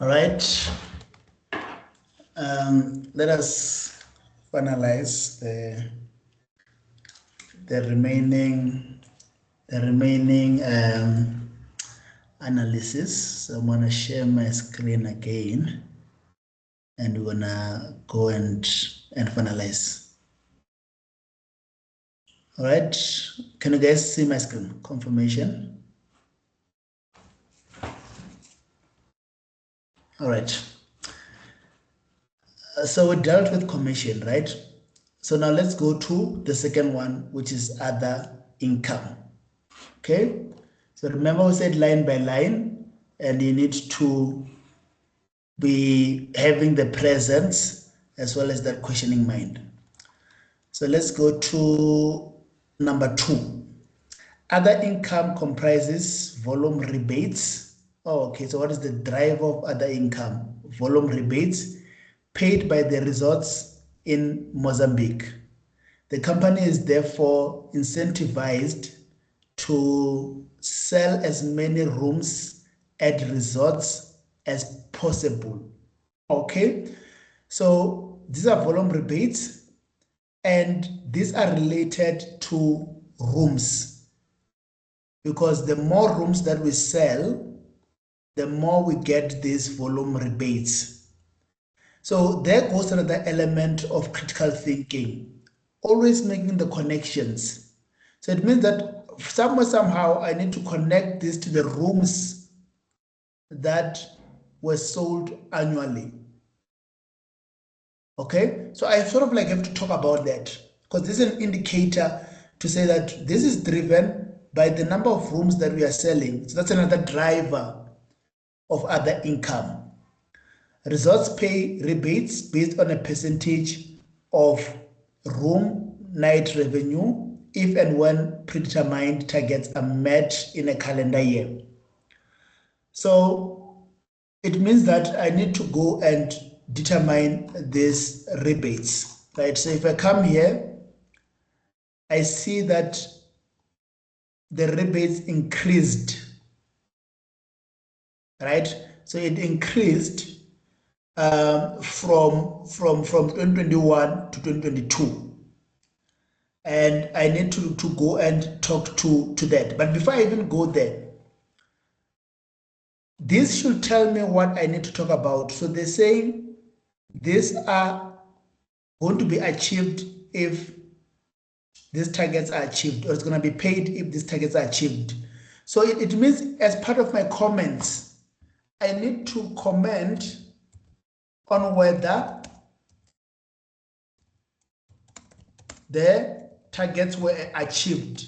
All right. Let us finalize the remaining analysis. So I'm gonna share my screen again, and we're gonna go and finalize. All right. Can you guys see my screen? Confirmation. All right. So we dealt with commission, right? So now let's go to the second one, which is other income. Okay. So remember we said line by line, and you need to be having the presence as well as that questioning mind. So let's go to number 2. Other income comprises volume rebates. Oh, okay. So what is the driver of other income? Volume rebates paid by the resorts in Mozambique. The company is therefore incentivized to sell as many rooms at resorts as possible. Okay, so these are volume rebates, and these are related to rooms, because the more rooms that we sell, the more we get these volume rebates. So there goes another element of critical thinking, always making the connections. So it means that somehow I need to connect this to the rooms that were sold annually. Okay, so I sort of like have to talk about that, because this is an indicator to say that this is driven by the number of rooms that we are selling. So that's another driver of other income. Resorts pay rebates based on a percentage of room night revenue if and when predetermined targets are met in a calendar year. So it means that I need to go and determine these rebates, right? So if I come here, I see that the rebates increased, right? So it increased from 2021 to 2022. And I need to go and talk to that. But before I even go there, this should tell me what I need to talk about. So they're saying these are going to be achieved if these targets are achieved, or it's going to be paid if these targets are achieved. So it means as part of my comments, I need to comment on whether the targets were achieved.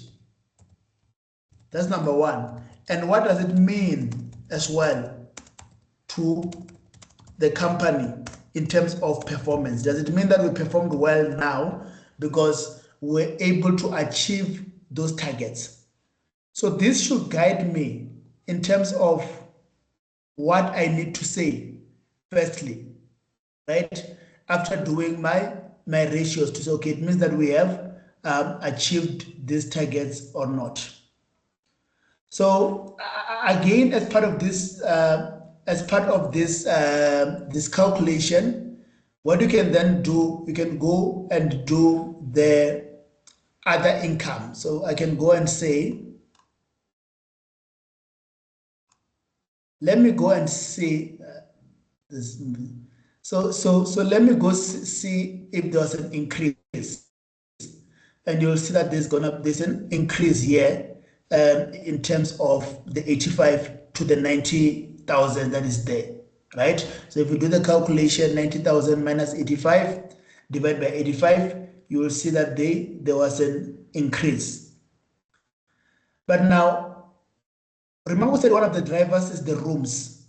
That's number 1. And what does it mean as well to the company in terms of performance? Does it mean that we performed well now because we're able to achieve those targets? So this should guide me in terms of what I need to say firstly, right? After doing my ratios to say, okay, it means that we have achieved these targets or not. So again, as part of this this calculation, what you can then do, you can go and do the other income. So I can go and say, let me go and see this. So let me go see if there's an increase, and you'll see that there's an increase here in terms of the 85 to the 90,000 that is there, right? So if you do the calculation, 90,000 minus 85 divided by 85, you will see that there was an increase. But now, remember we said one of the drivers is the rooms.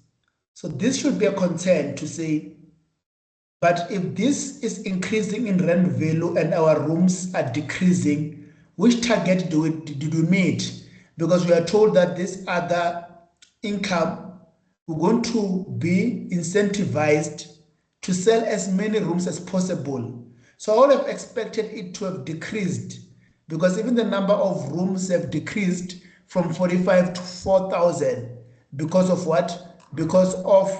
So this should be a concern to say, but if this is increasing in rent value and our rooms are decreasing, which target did we meet? Because we are told that this other income, we're going to be incentivized to sell as many rooms as possible. So I would have expected it to have decreased, because even the number of rooms have decreased from 45 to 4,000. Because of what? Because of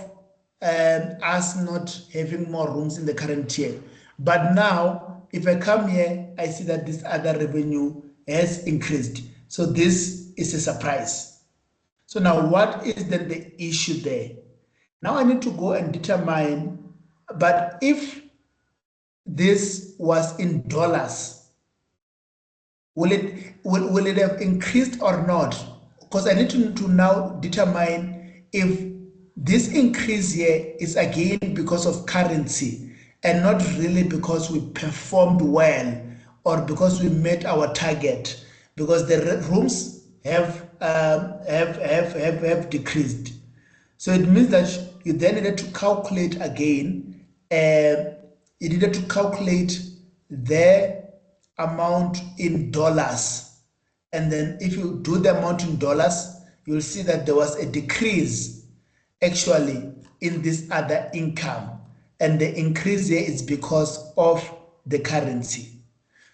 us not having more rooms in the current year. But now, if I come here, I see that this other revenue has increased. So this is a surprise. So now what is then the issue there? Now I need to go and determine, but if this was in dollars, will it have increased or not? Because I need to now determine if this increase here is again because of currency and not really because we performed well or because we met our target, because the rooms have decreased. So it means that you then needed to calculate again. You needed to calculate the amount in dollars, and then if you do the amount in dollars, you'll see that there was a decrease actually in this other income, and the increase here is because of the currency.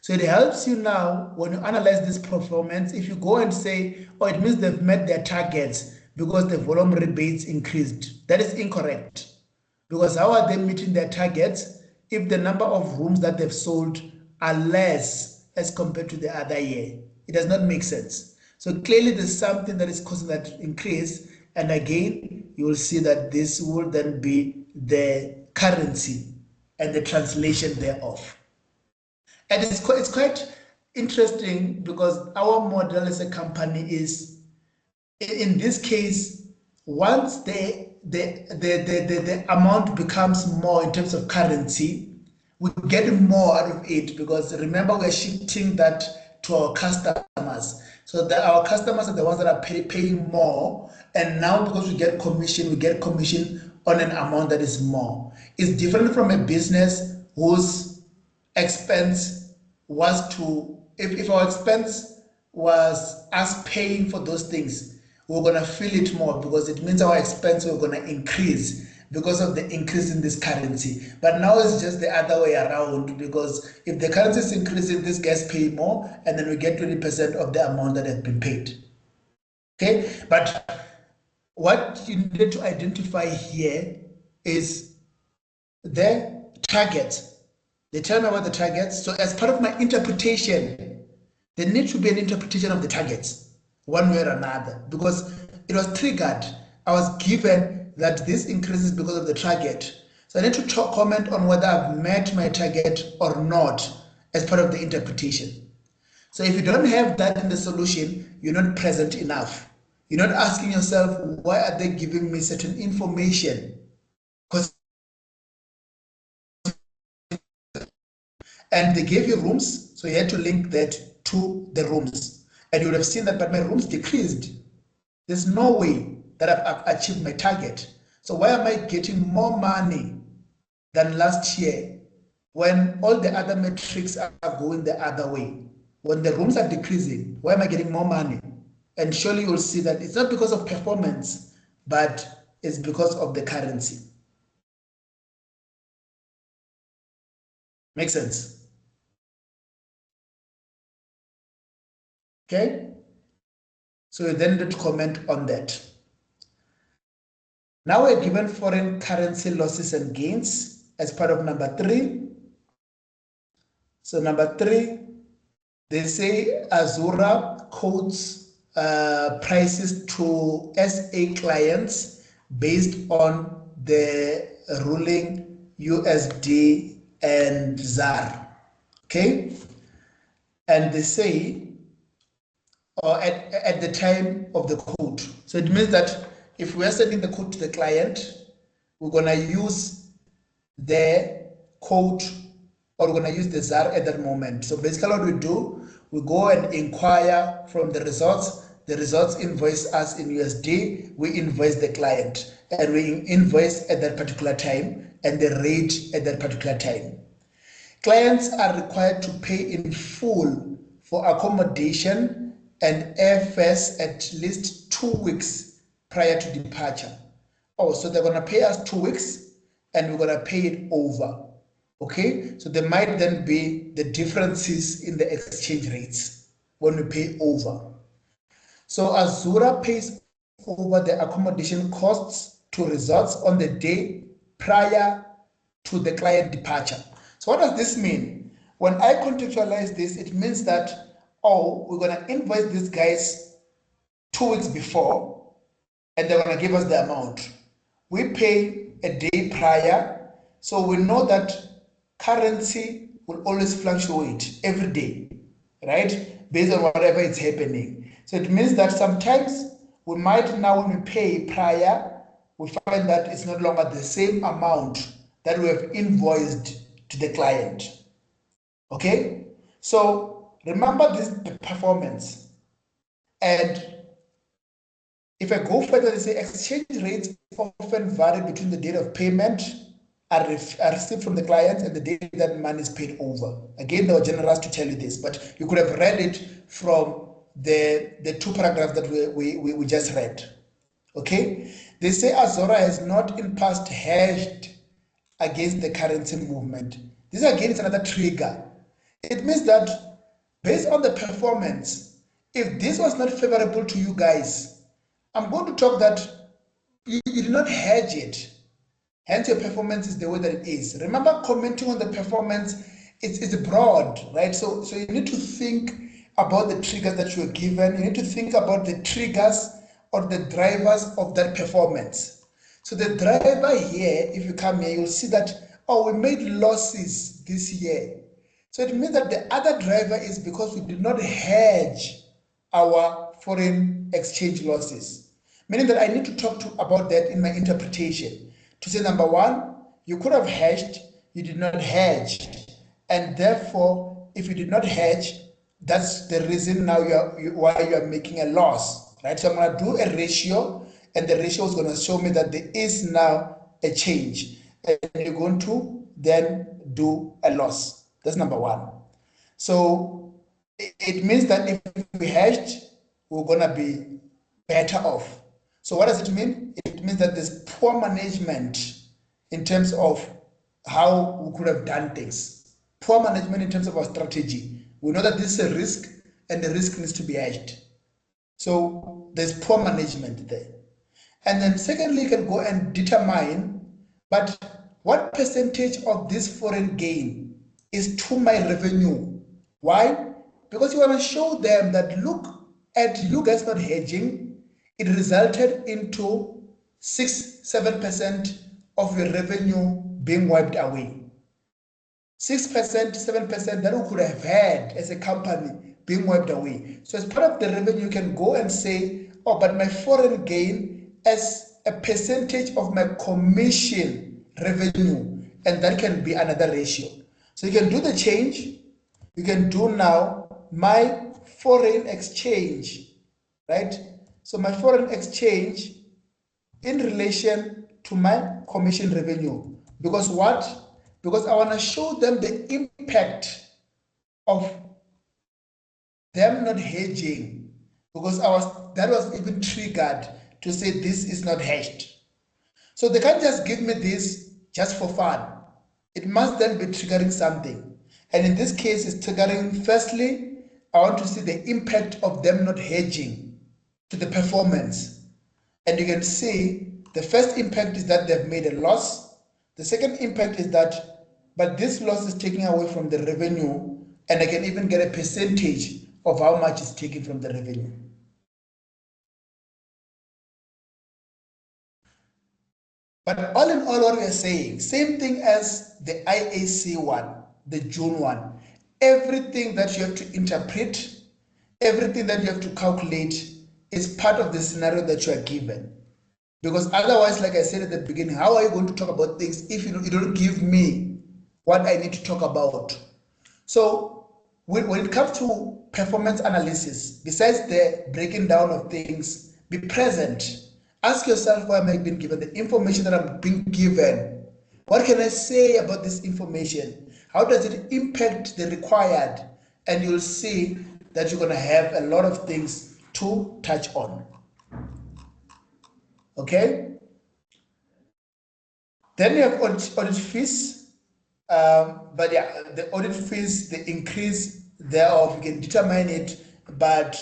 So it helps you now when you analyze this performance. If you go and say, oh, it means they've met their targets because the volume rebates increased, that is incorrect. Because how are they meeting their targets if the number of rooms that they've sold are less as compared to the other year? It does not make sense. So clearly there's something that is causing that increase. And again, you will see that this will then be the currency and the translation thereof. And it's quite interesting because our model as a company is, in this case, once the amount becomes more in terms of currency, we get more out of it, because remember, we're shifting that to our customers. So that our customers are the ones that are paying more, and now because we get commission on an amount that is more. It's different from a business whose expense was to, if our expense was us paying for those things, we're going to feel it more, because it means our expense we're going to increase because of the increase in this currency. But now it's just the other way around, because if the currency is increasing, these guys pay more, and then we get 20% of the amount that has been paid. Okay, but what you need to identify here is the target. They tell me about the targets. So as part of my interpretation, there needs to be an interpretation of the targets one way or another, because it was triggered. I was given that this increases because of the target. So I need to comment on whether I've met my target or not as part of the interpretation. So if you don't have that in the solution, you're not present enough. You're not asking yourself, why are they giving me certain information? And they gave you rooms, so you had to link that to the rooms. And you would have seen that, but my rooms decreased. There's no way that I've achieved my target. So why am I getting more money than last year when all the other metrics are going the other way? When the rooms are decreasing, why am I getting more money? And surely you'll see that it's not because of performance, but it's because of the currency. Make sense? Okay? So you then need to comment on that. Now we're given foreign currency losses and gains as part of number 3. So number 3, they say Azura quotes prices to SA clients based on the ruling USD and ZAR. Okay? And they say, or at the time of the quote. So it means that if we are sending the quote to the client, we're going to use the quote, or we're going to use the ZAR at that moment. So basically what we do, we go and inquire from the results. The results invoice us in USD, we invoice the client, and we invoice at that particular time and the rate at that particular time. Clients are required to pay in full for accommodation and airfares at least 2 weeks prior to departure. Oh, so they're going to pay us 2 weeks and we're going to pay it over. Okay, so there might then be the differences in the exchange rates when we pay over. So Azura pays over the accommodation costs to results on the day prior to the client departure. So what does this mean? When I contextualize this, it means that, oh, we're going to invoice these guys 2 weeks before, and they're going to give us the amount. We pay a day prior, so we know that currency will always fluctuate every day, right? Based on whatever is happening. So it means that sometimes we might now, when we pay prior, we find that it's no longer the same amount that we have invoiced to the client. Okay? So remember this performance. And if I go further, they say exchange rates often vary between the date of payment are received from the client and the date that money is paid over. Again, they were generous to tell you this, but you could have read it from the 2 paragraphs that we just read. Okay? They say Azora has not in past hedged against the currency movement. This again is another trigger. It means that based on the performance, if this was not favorable to you guys, I'm going to talk that you did not hedge it. Hence your performance is the way that it is. Remember, commenting on the performance, it's broad, right? So you need to think about the triggers that you're given. You need to think about the triggers or the drivers of that performance. So the driver here, if you come here, you'll see that, oh, we made losses this year. So it means that the other driver is because we did not hedge our foreign exchange losses. Meaning that I need to talk about that in my interpretation. To say, number one, you could have hedged, you did not hedge. And therefore, if you did not hedge, that's the reason now why you are making a loss, right? So I'm going to do a ratio, and the ratio is going to show me that there is now a change. And you're going to then do a loss. That's number one. So it means that if we hedged, we're going to be better off. So what does it mean? It means that there's poor management in terms of how we could have done things. Poor management in terms of our strategy. We know that this is a risk, and the risk needs to be hedged. So there's poor management there. And then secondly, you can go and determine, but what percentage of this foreign gain is to my revenue? Why? Because you want to show them that, look at you guys not hedging, it resulted into 6-7% of your revenue being wiped away. 6%, 7% that we could have had as a company being wiped away. So as part of the revenue, you can go and say, oh, but my foreign gain as a percentage of my commission revenue, and that can be another ratio. So you can do the change. You can do now my foreign exchange, right? So my foreign exchange in relation to my commission revenue. Because what? Because I want to show them the impact of them not hedging. Because that was even triggered to say this is not hedged. So they can't just give me this just for fun. It must then be triggering something. And in this case, it's triggering, firstly, I want to see the impact of them not hedging to the performance. And you can see the first impact is that they've made a loss. The second impact is that, but this loss is taken away from the revenue, and I can even get a percentage of how much is taken from the revenue. But all in all, what we are saying, same thing as the IAC one, the June one. Everything that you have to interpret, everything that you have to calculate is part of the scenario that you are given. Because otherwise, like I said at the beginning, how are you going to talk about things if you don't give me what I need to talk about? So when it comes to performance analysis, besides the breaking down of things, be present. Ask yourself, why am I being given the information that I'm being given? What can I say about this information? How does it impact the required? And you'll see that you're going to have a lot of things to touch on. Okay? Then you have audit fees. But yeah, the audit fees, the increase thereof, you can determine it, but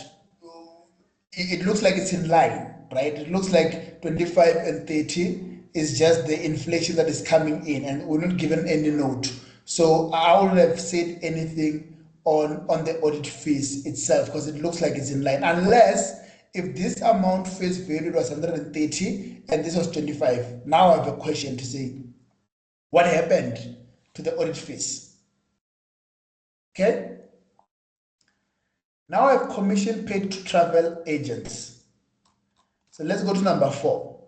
it looks like it's in line, right? It looks like 25 and 30 is just the inflation that is coming in, and we're not given any note. So I wouldn't have said anything on the audit fees itself because it looks like it's in line, unless if this amount face value was 130 and this was 25. Now I have a question to say, what happened to the audit fees? Okay. Now I have commission paid to travel agents. So let's go to number 4.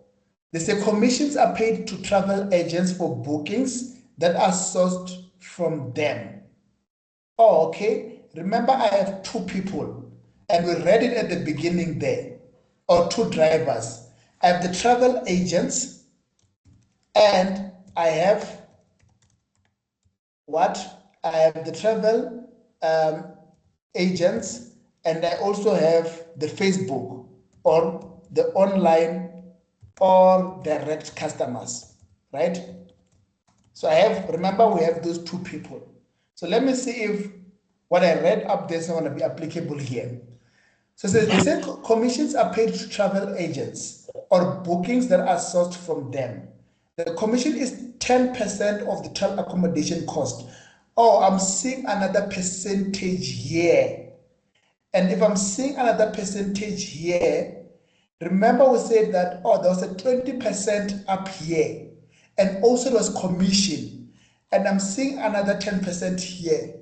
They say commissions are paid to travel agents for bookings that are sourced from them. Oh, okay. Remember, I have 2 people, and we read it at the beginning there, or 2 drivers. I have the travel agents, and I have what? I have the travel agents, and I also have the Facebook or the online or direct customers, right? So I have, remember, we have those 2 people. So let me see if what I read up there is going to be applicable here. So they say commissions are paid to travel agents or bookings that are sourced from them. The commission is 10% of the travel accommodation cost. Oh, I'm seeing another percentage here. And if I'm seeing another percentage here, remember we said that, oh, there was a 20% up here. And also there was commission. And I'm seeing another 10% here.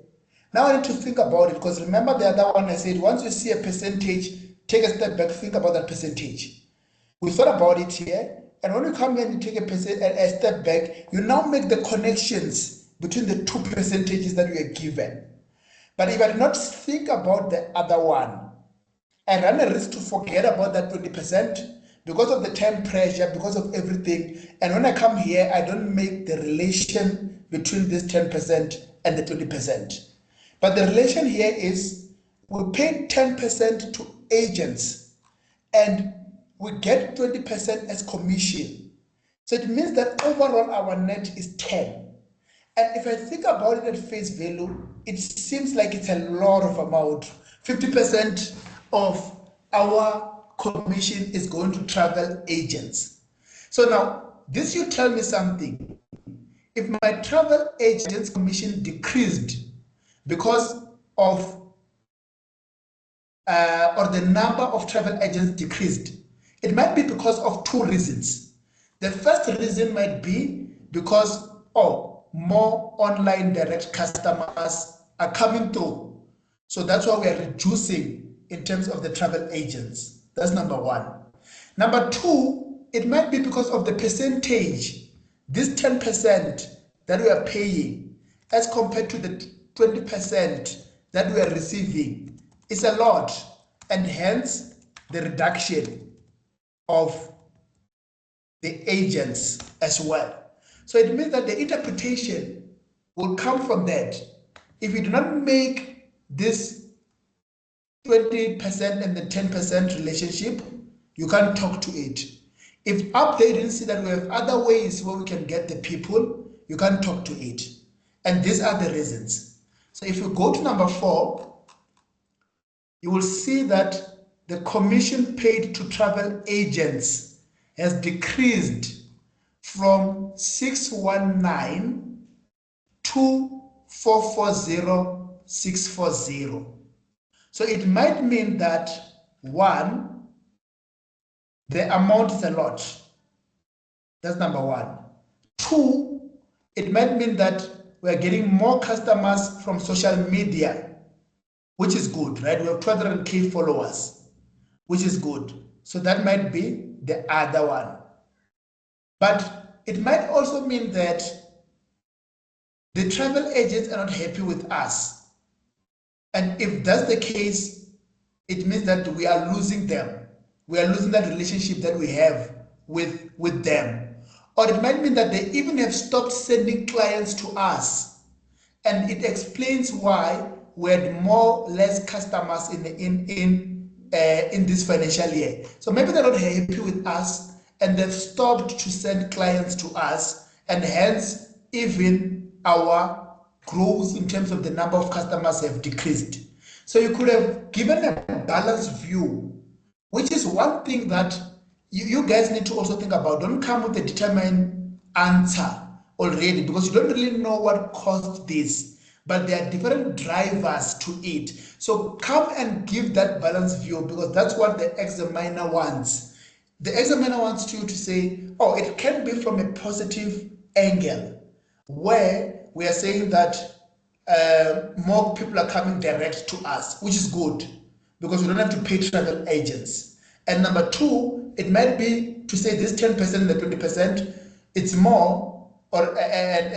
Now I need to think about it, because remember the other one I said, once you see a percentage, take a step back, think about that percentage. We thought about it here, and when you come here and you take a step back, you now make the connections between the 2 percentages that you are given. But if I do not think about the other one, I run a risk to forget about that 20% because of the time pressure, because of everything. And when I come here, I don't make the relation between this 10% and the 20%. But the relation here is we pay 10% to agents and we get 20% as commission. So it means that overall our net is 10. And if I think about it at face value, it seems like it's a lot of amount. 50% of our commission is going to travel agents. So now, this should tell me something. If my travel agents commission decreased because of, or the number of travel agents decreased, it might be because of 2 reasons. The first reason might be because more online direct customers are coming through. So that's why we are reducing in terms of the travel agents. That's number 1. Number 2, it might be because of the percentage. This 10% that we are paying as compared to the 20% that we are receiving is a lot, and hence the reduction of the agents as well. So it means that the interpretation will come from that. If you do not make this 20% and the 10% relationship, you can't talk to it. If up there you didn't see that we have other ways where we can get the people, you can't talk to it. And these are the reasons. So if you go to number 4, you will see that the commission paid to travel agents has decreased from 619 to 440,640. So it might mean that 1, the amount is a lot. That's number 1. 2, it might mean that we are getting more customers from social media, which is good, right? We have 200K followers, which is good. So that might be the other one. But it might also mean that the travel agents are not happy with us. And if that's the case, it means that we are losing them. We are losing that relationship that we have with them. Or it might mean that they even have stopped sending clients to us. And it explains why we had less customers in this financial year. So maybe they're not happy with us and they've stopped to send clients to us, and hence even our growth in terms of the number of customers have decreased. So you could have given a balanced view, which is one thing that you guys need to also think about, don't come with a determined answer already, because you don't really know what caused this, but there are different drivers to it. So come and give that balanced view, because that's what the examiner wants. The examiner wants you to say, oh, it can be from a positive angle, where we are saying that more people are coming direct to us, which is good, because we don't have to pay travel agents. And number two, it might be to say this 10% and the 20%, it's more, or and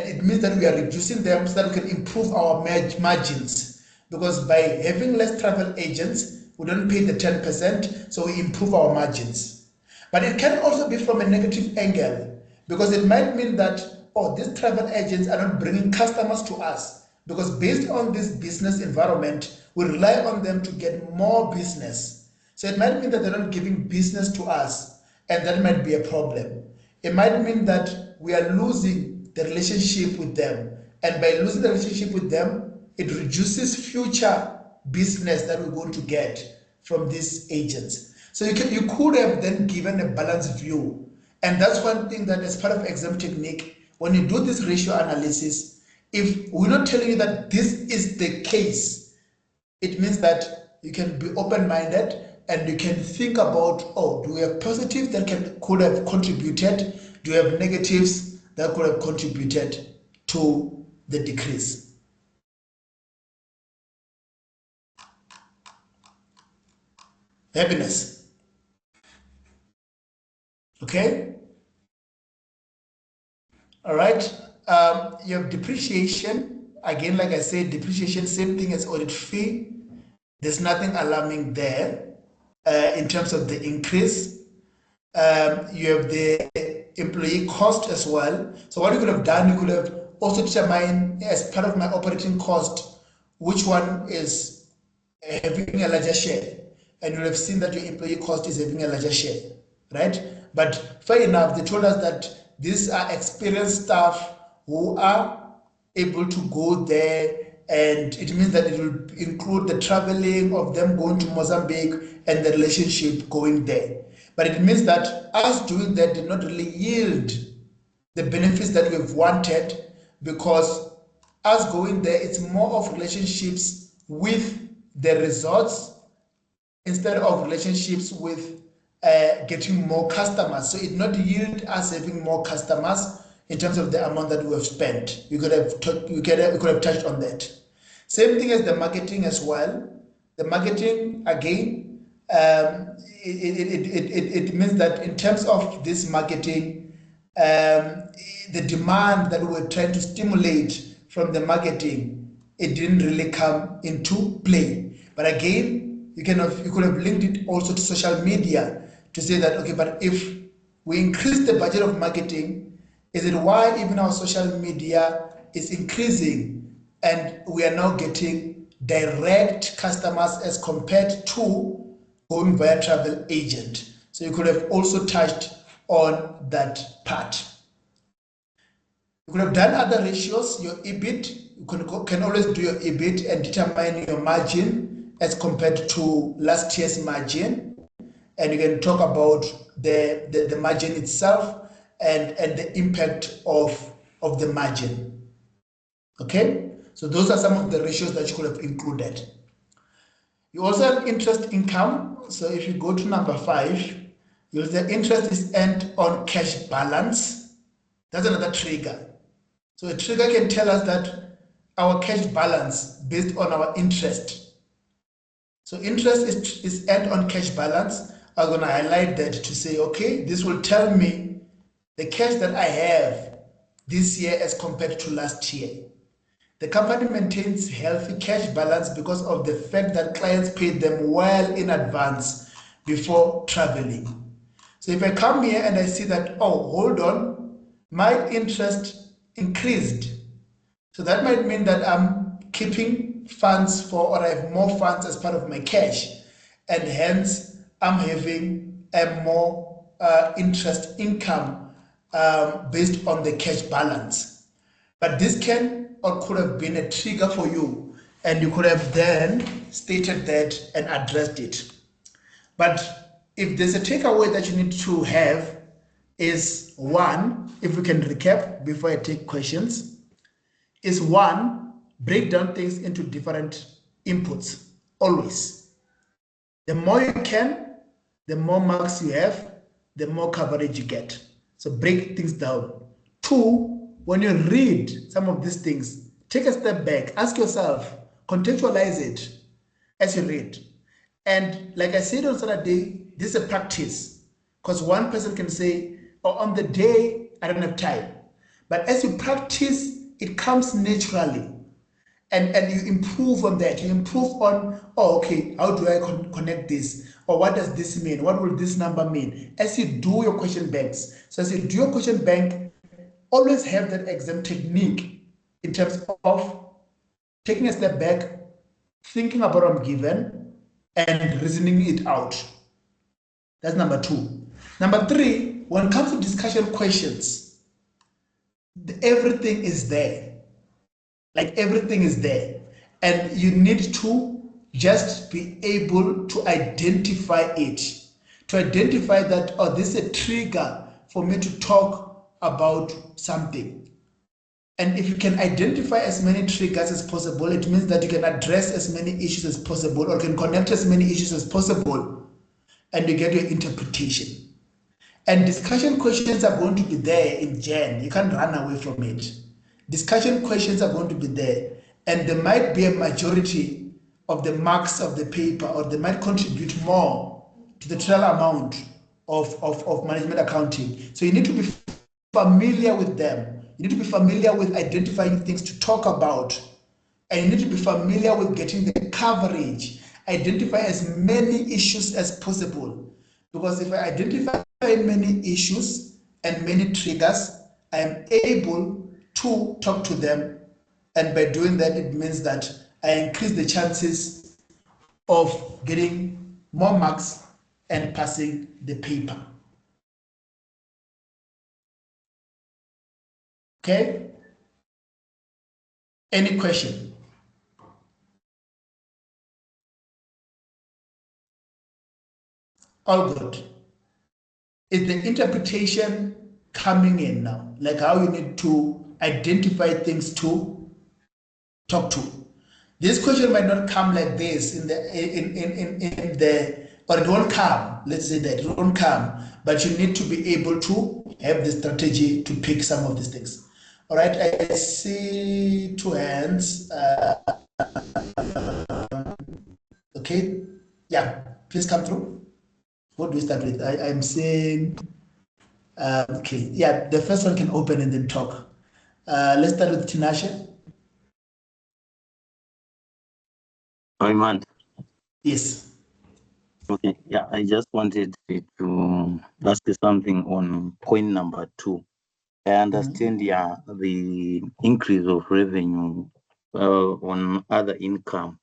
it means that we are reducing them so that we can improve our margins. Because by having less travel agents, we don't pay the 10%, so we improve our margins. But it can also be from a negative angle, because it might mean that, oh, these travel agents are not bringing customers to us, because based on this business environment, we rely on them to get more business. So it might mean that they're not giving business to us, and that might be a problem. It might mean that we are losing the relationship with them, and by losing the relationship with them, it reduces future business that we're going to get from these agents. So you could have then given a balanced view. And that's one thing that, as part of exam technique, when you do this ratio analysis, if we're not telling you that this is the case, it means that you can be open-minded and you can think about, oh, do we have positives that could have contributed? Do we have negatives that could have contributed to the decrease? Happiness. Okay? All right. You have depreciation. Again, like I said, depreciation, same thing as audit fee. There's nothing alarming there in terms of the increase. You have the employee cost as well. So what you could have done, you could have also determined as part of my operating cost, which one is having a larger share. And you would have seen that your employee cost is having a larger share, right? But fair enough, they told us that these are experienced staff who are able to go there, and it means that it will include the traveling of them going to Mozambique and the relationship going there. But it means that us doing that did not really yield the benefits that we've wanted, because us going there, it's more of relationships with the resorts instead of relationships with getting more customers. So it not yield us having more customers in terms of the amount that we have spent. We could have touched on that. Same thing as the marketing as well. The marketing, again, it means that in terms of this marketing, the demand that we were trying to stimulate from the marketing, it didn't really come into play. But again, you could have linked it also to social media to say that, okay, but if we increase the budget of marketing, is it why even our social media is increasing and we are now getting direct customers as compared to going via travel agent? So you could have also touched on that part. You could have done other ratios, your EBIT. You can always do your EBIT and determine your margin as compared to last year's margin. And you can talk about the margin itself and the impact of the margin. Okay? So those are some of the ratios that you could have included. You also have interest income. So if you go to number 5, you'll say interest is earned on cash balance. That's another trigger. So a trigger can tell us that our cash balance based on our interest. So interest is earned on cash balance. I'm going to highlight that to say, okay, this will tell me the cash that I have this year as compared to last year. The company maintains healthy cash balance because of the fact that clients paid them well in advance before traveling. So if I come here and I see that, oh, hold on, my interest increased. So that might mean that I'm keeping funds for, or I have more funds as part of my cash, and hence I'm having a more interest income based on the cash balance. But this can or could have been a trigger for you, and you could have then stated that and addressed it. But if there's a takeaway that you need to have, is one, if we can recap before I take questions, is one, break down things into different inputs, always. The more you can, the more marks you have, the more coverage you get. So break things down. Two, when you read some of these things, take a step back, ask yourself, contextualize it as you read. And like I said on Saturday, this is a practice, because one person can say, oh, on the day, I don't have time. But as you practice, it comes naturally. And you improve on that. You improve on, oh, okay, how do I connect this? Or what does this mean? What will this number mean? As you do your question banks. So as you do your question bank, always have that exam technique in terms of taking a step back, thinking about what I'm given, and reasoning it out. That's number two. Number three, when it comes to discussion questions, everything is there. Like everything is there. And you need to just be able to identify it. To identify that, oh, this is a trigger for me to talk about something. And if you can identify as many triggers as possible, it means that you can address as many issues as possible, or can connect as many issues as possible, and you get your interpretation. And discussion questions are going to be there in Jan. You can't run away from it. Discussion questions are going to be there, and there might be a majority of the marks of the paper, or they might contribute more to the total amount of management accounting. So you need to be familiar with them. You need to be familiar with identifying things to talk about, and you need to be familiar with getting the coverage. Identify as many issues as possible, because if I identify many issues and many triggers, I am able to talk to them, and by doing that, it means that I increase the chances of getting more marks and passing the paper. Okay? Any question? All good. Is the interpretation coming in now? Like how you need to identify things to talk to. This question might not come like this in the or it won't come. Let's say that it won't come, but you need to be able to have the strategy to pick some of these things. All right, I see two hands. Okay, yeah, please come through. What do we start with? I'm saying, okay, yeah, the first one can open and then talk. Let's start with Tinashe. Raymond. Yes. Okay, yeah, I just wanted to ask you something on point number 2. I understand, the increase of revenue on other income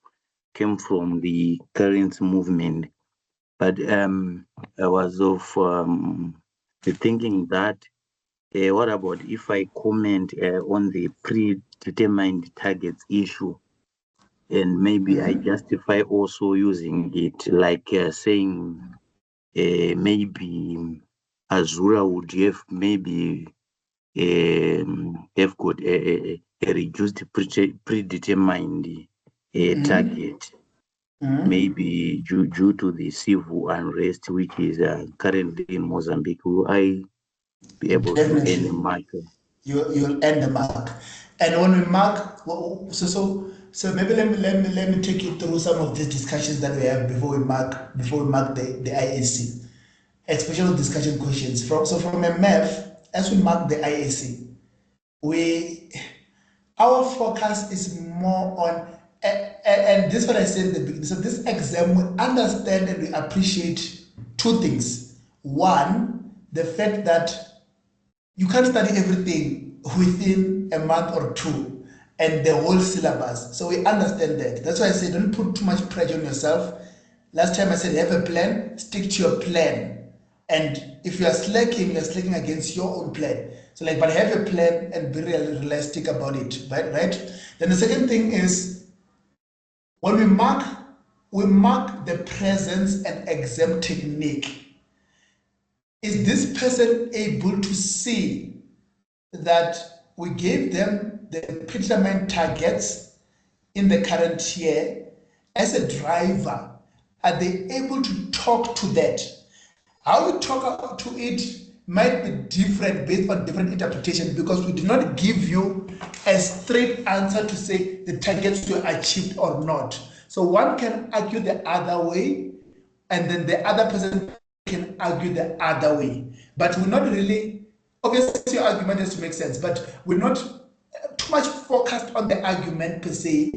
came from the currency movement, but I was of the thinking that what about if I comment on the predetermined targets issue, and maybe I justify also using it, like saying maybe Azura would have maybe have got a reduced predetermined target, maybe due to the civil unrest which is currently in Mozambique. Will I be able to earn a mark? You'll earn the mark. And when we mark, so maybe let me take you through some of these discussions that we have before we mark the IAC, especially discussion questions. From a MAF, as we mark the IAC, our focus is more on, and this is what I said in the beginning. So this exam, we understand and we appreciate two things. One, the fact that you can't study everything within a month or two and the whole syllabus. So we understand that. That's why I say don't put too much pressure on yourself. Last time I said have a plan, stick to your plan. And if you are slacking against your own plan. So but have a plan and be realistic about it, right? Then the second thing is, when we mark the presence and exam technique. is this person able to see that we gave them the predetermined targets in the current year? As a driver, are they able to talk to that? How we talk to it might be different based on different interpretations, because we do not give you a straight answer to say the targets were achieved or not. So one can argue the other way, and then the other person can argue the other way. But we're not really, obviously your argument has to make sense, but we're not too much focused on the argument per se.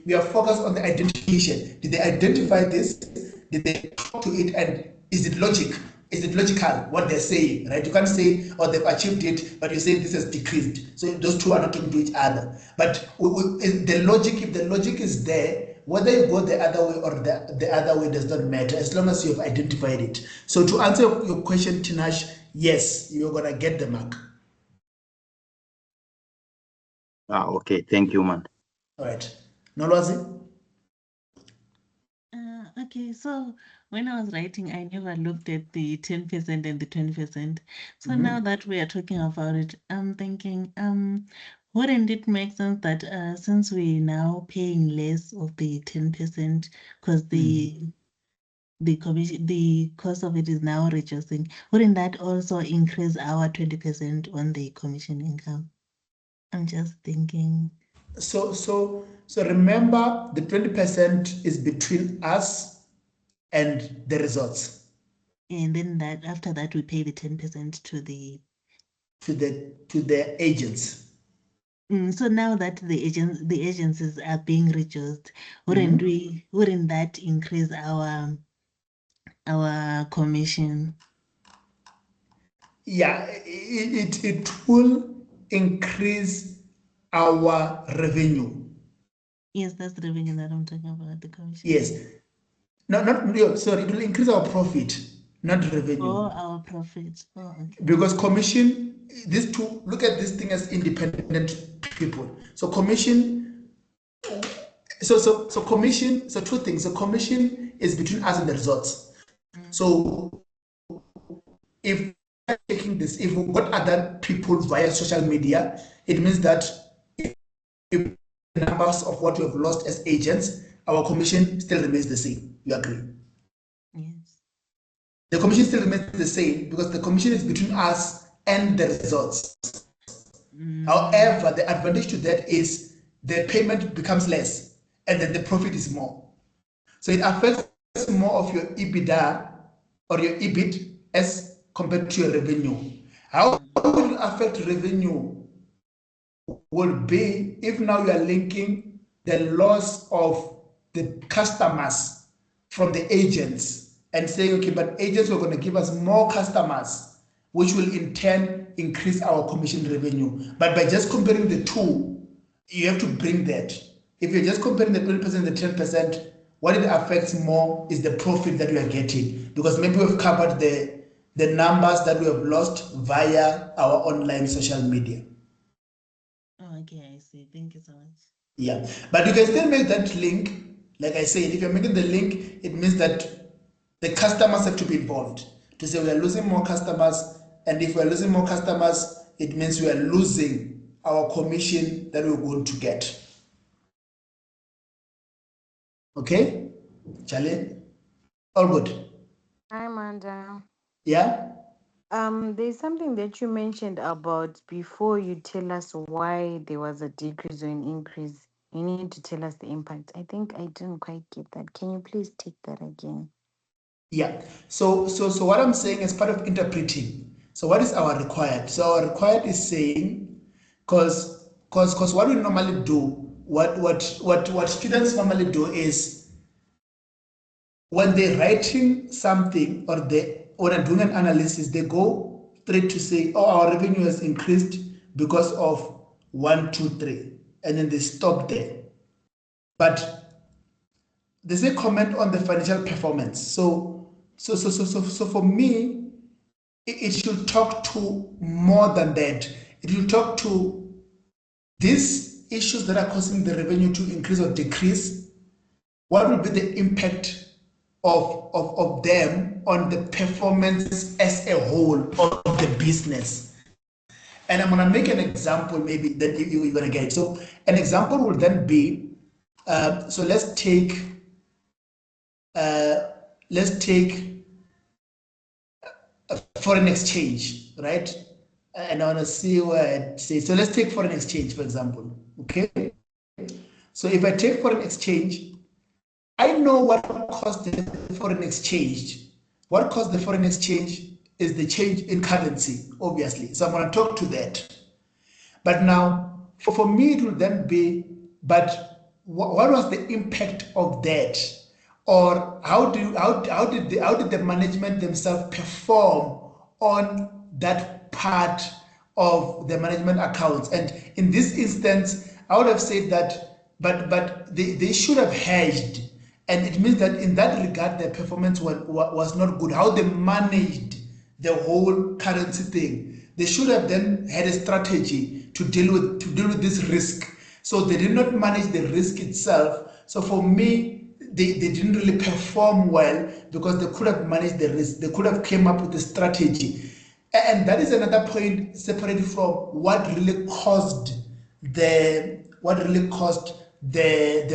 We are focused on the identification. Did they identify this? Did they talk to it? And is it logic? Is it logical what they're saying? Right? You can't say, oh, they've achieved it, but you say this has decreased. So those two are not talking to each other. But the logic, if the logic is there, whether you go the other way or the other way does not matter, as long as you have identified it. So to answer your question, Tinash, yes, you're gonna get the mark. Okay, thank you, man. All right. Nolwazi? Okay, so when I was writing, I never looked at the 10% and the 20%. So now that we are talking about it, I'm thinking, wouldn't it make sense that since we're now paying less of the 10% because the commission, the cost of it is now reducing, wouldn't that also increase our 20% on the commission income? I'm just thinking. So remember, the 20% is between us and the results. And then that after that we pay the 10% to the agents. So now that the agencies are being reduced, wouldn't that increase our commission? Yeah, it will increase our revenue. Yes, that's the revenue that I'm talking about, the commission. Yes. Sorry, it will increase our profit, not revenue. Oh, our profit. Oh, okay. Because commission, these two, look at this thing as independent people. So commission, so commission, so two things. So commission is between us and the results. So if we're taking this, if we got other people via social media, it means that if the numbers of what we have lost as agents, our commission still remains the same. You agree? Yes. The commission still remains the same because the commission is between us and the results. However, the advantage to that is the payment becomes less and then the profit is more. So it affects more of your EBITDA or your EBIT as compared to your revenue. How will it affect revenue will be if now you are linking the loss of the customers from the agents and saying, okay, but agents are going to give us more customers, which will in turn increase our commission revenue. But by just comparing the two, you have to bring that. If you're just comparing the 20% and the 10%, what it affects more is the profit that we are getting, because maybe we've covered the numbers that we have lost via our online social media. Oh, okay, I see. Thank you so much. Yeah, but you can still make that link. Like I said, if you're making the link, it means that the customers have to be involved to say we are losing more customers, and if we are losing more customers, it means we are losing our commission that we're going to get. Okay, Charlie, all good. Hi, Amanda. Yeah. There's something that you mentioned about before you tell us why there was a decrease or an increase. You need to tell us the impact. I think I didn't quite get that. Can you please take that again? Yeah. So what I'm saying is part of interpreting. So what is our required? So our required is saying, because what we normally do, what students normally do is when they're writing something or when they're doing an analysis, they go straight to say, oh, our revenue has increased because of 1, 2, 3, and then they stop there. But there's a comment on the financial performance. So for me, it should talk to more than that. It will talk to these issues that are causing the revenue to increase or decrease. What will be the impact of them on the performance as a whole of the business. And I'm gonna make an example, maybe that you're gonna get. So an example will then be, so let's take foreign exchange, right? And I wanna see where it says. So let's take foreign exchange, for example. Okay. So if I take foreign exchange, I know what caused the foreign exchange. What caused the foreign exchange is the change in currency, obviously. So I'm going to talk to that. But now, for me, it will then be, but what was the impact of that? Or how did the management themselves perform on that part of the management accounts? And in this instance, I would have said that, but they should have hedged. And it means that in that regard, their performance was not good. How they managed the whole currency thing. They should have then had a strategy to deal with this risk. So they did not manage the risk itself. So for me, they didn't really perform well because they could have managed the risk. They could have came up with a strategy. And that is another point separated from what really caused the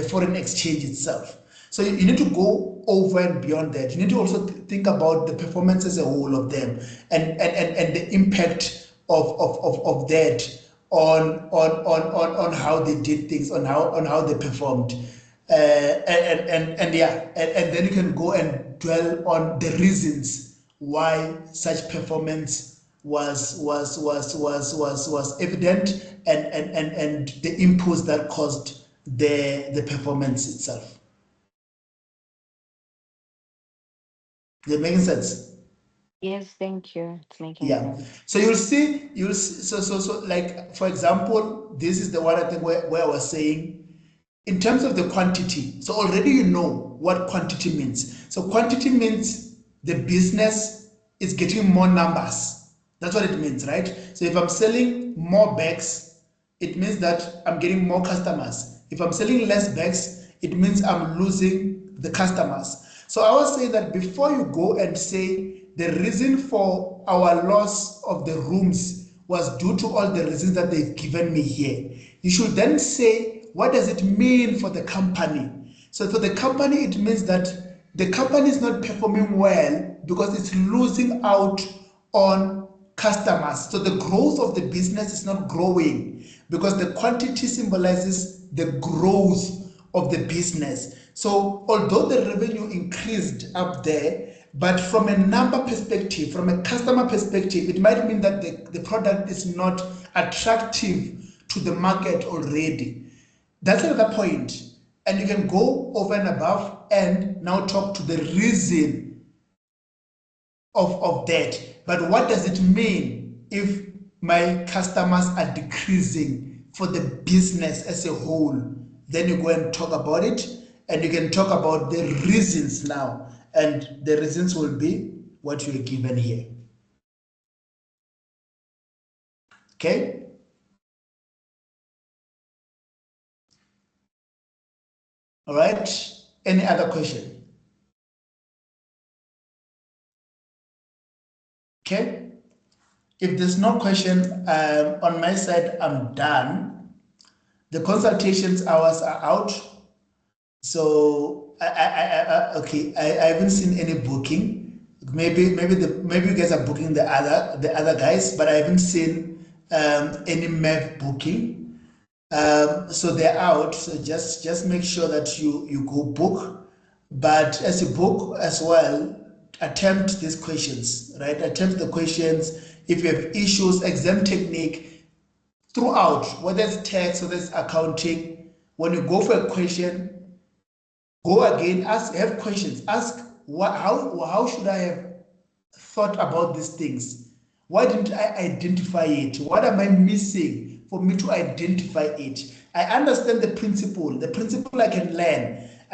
foreign exchange itself. So you need to go over and beyond that. You need to also think about the performance as a whole of them and the impact of that on how they did things, on how they performed. And then you can go and dwell on the reasons why such performance was evident and the inputs that caused the performance itself. Is it making sense? Yes, thank you. It's making sense. So you'll see, so like, for example, this is the one I think where I was saying, in terms of the quantity, so already you know what quantity means. So quantity means the business is getting more numbers. That's what it means, right? So if I'm selling more bags, it means that I'm getting more customers. If I'm selling less bags, it means I'm losing the customers. So I was saying that before you go and say the reason for our loss of the rooms was due to all the reasons that they've given me here, you should then say, what does it mean for the company? So for the company, it means that the company is not performing well because it's losing out on customers. So the growth of the business is not growing because the quantity symbolizes the growth of the business. So although the revenue increased up there, but from a number perspective, from a customer perspective, it might mean that the product is not attractive to the market already. That's another point. And you can go over and above and now talk to the reason of that. But what does it mean if my customers are decreasing for the business as a whole? Then you go and talk about it, and you can talk about the reasons now. And the reasons will be what you are given here. Okay? All right. Any other question? Okay. If there's no question, on my side, I'm done. The consultations hours are out. So okay, I haven't seen any booking. Maybe you guys are booking the other guys, but I haven't seen any MAF booking. So they're out. So just make sure that you go book. But as you book as well, attempt these questions, right? Attempt the questions. If you have issues, exam technique throughout, whether it's tax, whether it's accounting, when you go for a question, go again, have questions, ask how should I have thought about these things? Why didn't I identify it? What am I missing for me to identify it? I understand the principle I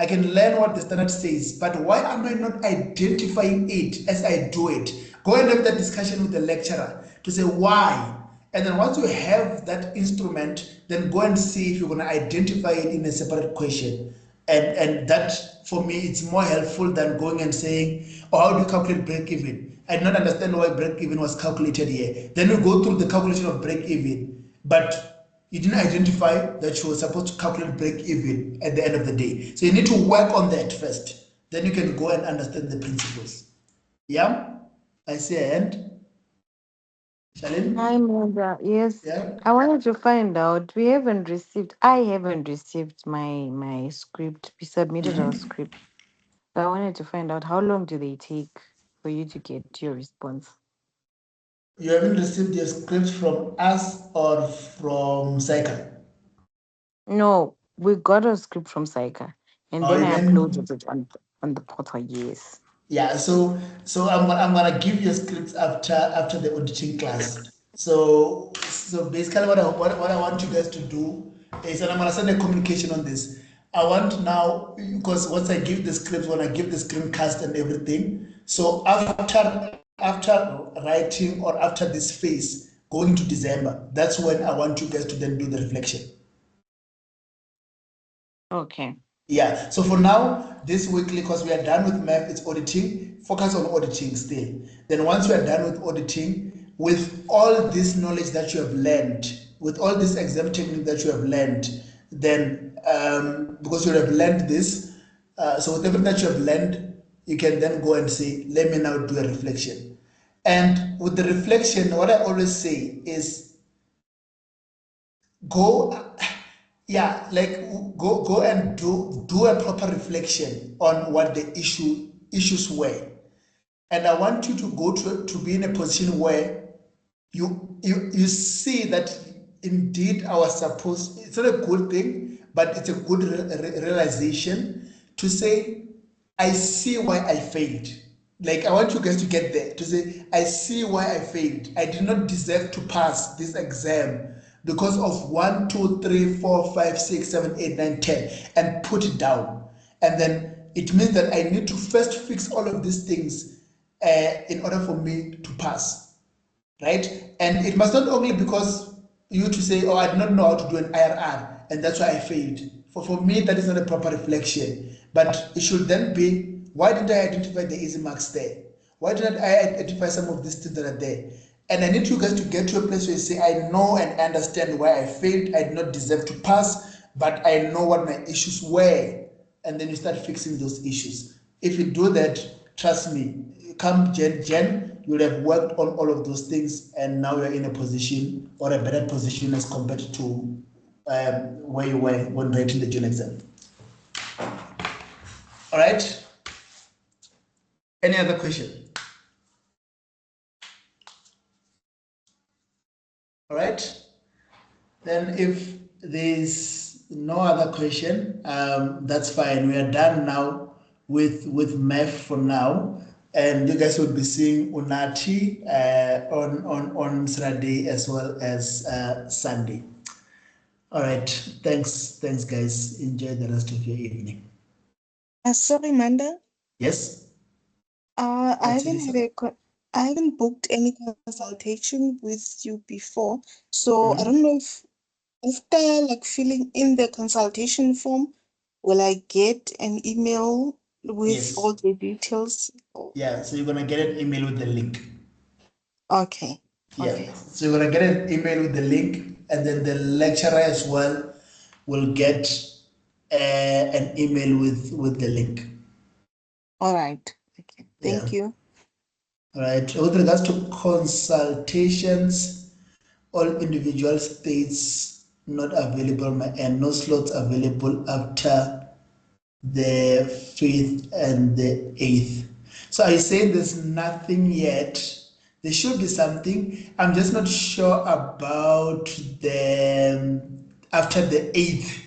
can learn what the standard says, but why am I not identifying it as I do it? Go and have that discussion with the lecturer to say why. And then once you have that instrument, then go and see if you're going to identify it in a separate question. And that, for me, it's more helpful than going and saying, oh, how do you calculate break even? I did not understand why break even was calculated here. Then we go through the calculation of break even, but you didn't identify that you were supposed to calculate break even at the end of the day. So you need to work on that first. Then you can go and understand the principles. Yeah? I see a hand. Shalin? Hi, Mother. Yes, Yeah? I wanted to find out. I haven't received my script. We submitted our script. So I wanted to find out how long do they take for you to get your response? You haven't received your script from us or from Cycle? No, we got a script from Saika, and Or then I even uploaded it on the portal. Yes. yeah, so I'm gonna give you scripts after the auditing class. So basically what I want you guys to do is, and I'm gonna send a communication on this. I want now, because once I give the scripts, when I give the screencast and everything, so after writing or after this phase going to December, that's when I want you guys to then do the reflection. Okay. Yeah, so for now, this weekly, because we are done with MAF, it's auditing, focus on auditing still. Then once we are done with auditing, with all this knowledge that you have learned, with all this exam technique that you have learned, then because you have learned this, so with everything that you have learned, you can then go and say, let me now do a reflection. And with the reflection, what I always say is go, yeah, like go and do a proper reflection on what the issues were. And I want you to go to be in a position where you see that indeed I was supposed, it's not a good thing, but it's a good realization to say, I see why I failed. Like, I want you guys to get there, to say, I see why I failed. I did not deserve to pass this exam because of 1, 2, 3, 4, 5, 6, 7, 8, 9, 10, and put it down. And then it means that I need to first fix all of these things in order for me to pass, right? And it must not only because you to say, oh, I did not know how to do an IRR, and that's why I failed. For me, that is not a proper reflection. But it should then be, why did I identify the easy marks there? Why did I identify some of these things that are there? And I need you guys to get to a place where you say, I know and understand why I failed. I did not deserve to pass, but I know what my issues were. And then you start fixing those issues. If you do that, trust me, come Jan, you would have worked on all of those things, and now you're in a position or a better position as compared to where you were when writing the June exam. All right. Any other question? All right. Then if there's no other question, that's fine. We are done now with MAF for now, and you guys will be seeing Unati on Saturday as well as Sunday. All right. Thanks, guys. Enjoy the rest of your evening. Sorry, Manda. Yes. I haven't Lisa? I haven't booked any consultation with you before, so I don't know if after like filling in the consultation form, will I get an email with Yes. all the details? Yeah. So you're gonna get an email with the link. Okay. Yeah. Okay. So you're gonna get an email with the link, and then the lecturer as well will get an email with the link. All right. Okay. Thank Yeah. you. All right. With regards to consultations, all individual states not available and no slots available after the 5th and the 8th. So I say there's nothing yet. There should be something. I'm just not sure about the after the 8th.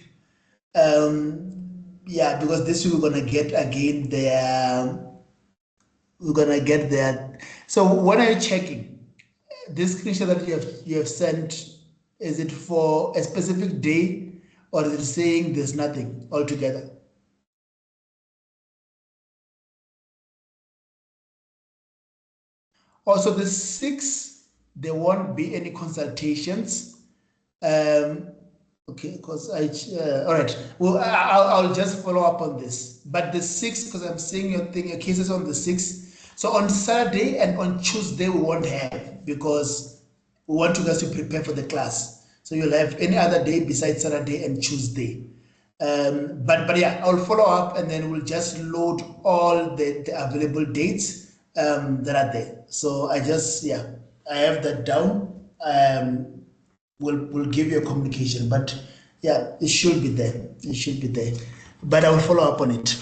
Yeah, because this week we're gonna get again we're gonna get that. So when are you checking? This screenshot that you have sent, is it for a specific day, or is it saying there's nothing altogether? Also, the 6th, there won't be any consultations. Okay, because all right. Well, I'll just follow up on this. But the 6th, because I'm seeing your thing, your cases on the 6th. So on Saturday and on Tuesday we won't have, because we want you guys to prepare for the class. So you'll have any other day besides Saturday and Tuesday. But yeah, I'll follow up and then we'll just load all the available dates that are there. So I have that down. We'll give you a communication, but yeah, it should be there. It should be there. But I will follow up on it.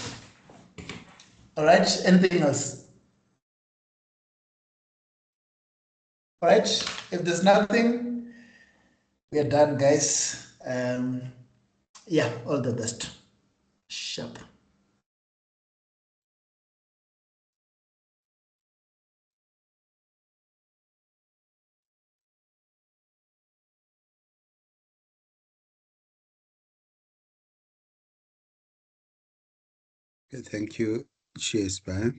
All right. Anything else? All right. If there's nothing, we are done, guys. Yeah, all the best. Sharp. Okay, thank you. Cheers, bye.